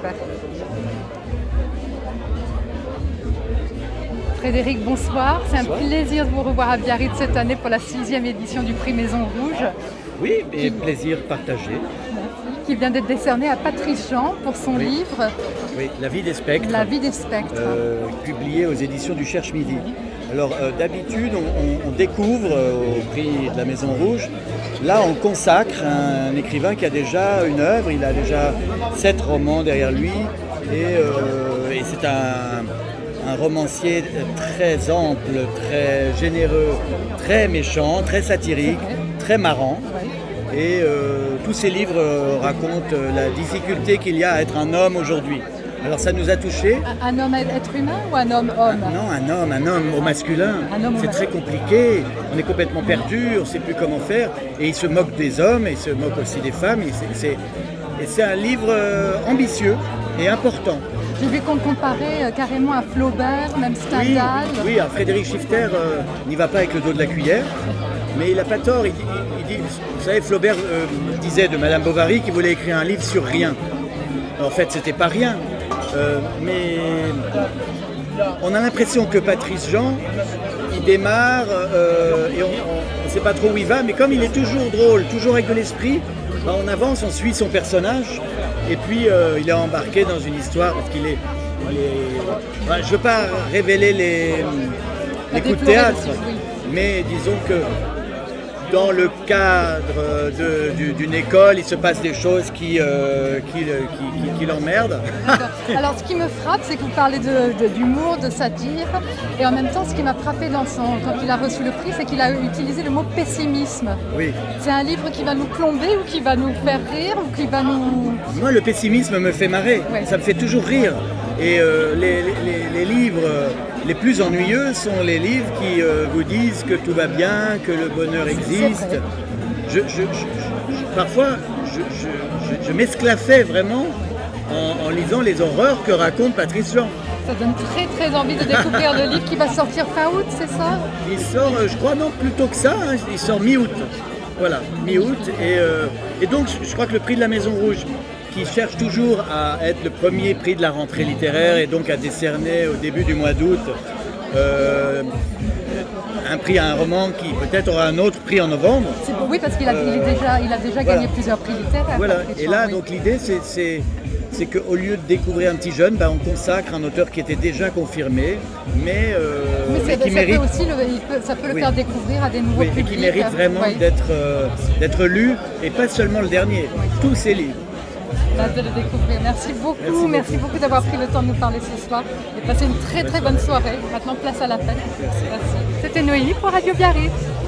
super. Frédéric, bonsoir. C'est un plaisir de vous revoir à Biarritz cette année pour la 6e édition du prix Maison Rouge. Oui, et plaisir partagé. Qui vient d'être décerné à Patrice Jean pour son livre Oui, La vie des spectres. La vie des spectres. Publié aux éditions du Cherche Midi. Alors d'habitude, on découvre au prix de la Maison Rouge. Là, on consacre un écrivain qui a déjà une œuvre. Il a déjà 7 romans derrière lui. Et c'est un romancier très ample, très généreux, très méchant, très satirique, très marrant. Et tous ces livres racontent la difficulté qu'il y a à être un homme aujourd'hui. Alors ça nous a touchés. Un homme être humain ou un homme-homme? Non, un homme au masculin. C'est très compliqué, on est complètement perdu, on ne sait plus comment faire. Et il se moque des hommes, et il se moque aussi des femmes. Et c'est un livre ambitieux et important. J'ai vu qu'on comparait carrément à Flaubert, même Stendhal. Oui, alors Frédéric Schifter n'y va pas avec le dos de la cuillère, mais il n'a pas tort. Il dit, vous savez, Flaubert disait de Madame Bovary qu'il voulait écrire un livre sur rien. En fait, c'était pas rien. Mais on a l'impression que Patrice Jean, il démarre et on ne sait pas trop où il va, mais comme il est toujours drôle, toujours avec de l'esprit, on avance, on suit son personnage. Et puis il est embarqué dans une histoire parce qu'il est... je ne veux pas révéler les coups de théâtre, mais disons que dans le cadre d'une école, il se passe des choses qui l'emmerdent. Alors ce qui me frappe, c'est que vous parlez d'humour, de satire, et en même temps ce qui m'a frappé quand il a reçu le prix, c'est qu'il a utilisé le mot pessimisme. Oui. C'est un livre qui va nous plomber ou qui va nous faire rire ou qui va nous... Moi, le pessimisme me fait marrer, ça me fait toujours rire. Et les livres les plus ennuyeux sont les livres qui vous disent que tout va bien, que le bonheur existe. Parfois, je m'esclaffais vraiment en lisant les horreurs que raconte Patrice Jean. Ça donne très très envie de découvrir le livre qui va sortir fin août, c'est ça? Il sort, je crois, non, plutôt que ça, hein, il sort mi-août. Voilà, mi-août. Et donc, je crois que le prix de la Maison Rouge, qui cherche toujours à être le premier prix de la rentrée littéraire et donc à décerner au début du mois d'août un prix à un roman qui peut-être aura un autre prix en novembre. Oui, parce qu'il a déjà gagné plusieurs prix littéraires. Voilà, et là, donc l'idée, c'est qu'au lieu de découvrir un petit jeune, on consacre un auteur qui était déjà confirmé, mais qui mérite... ça peut le faire découvrir à des nouveaux publics. Et qui mérite vraiment d'être lu, et pas seulement le dernier, tous ses livres. De le découvrir. Merci beaucoup d'avoir pris le temps de nous parler ce soir et passer une très très bonne soirée. Maintenant, place à la fête. Merci. C'était Noémie pour Radio Biarritz.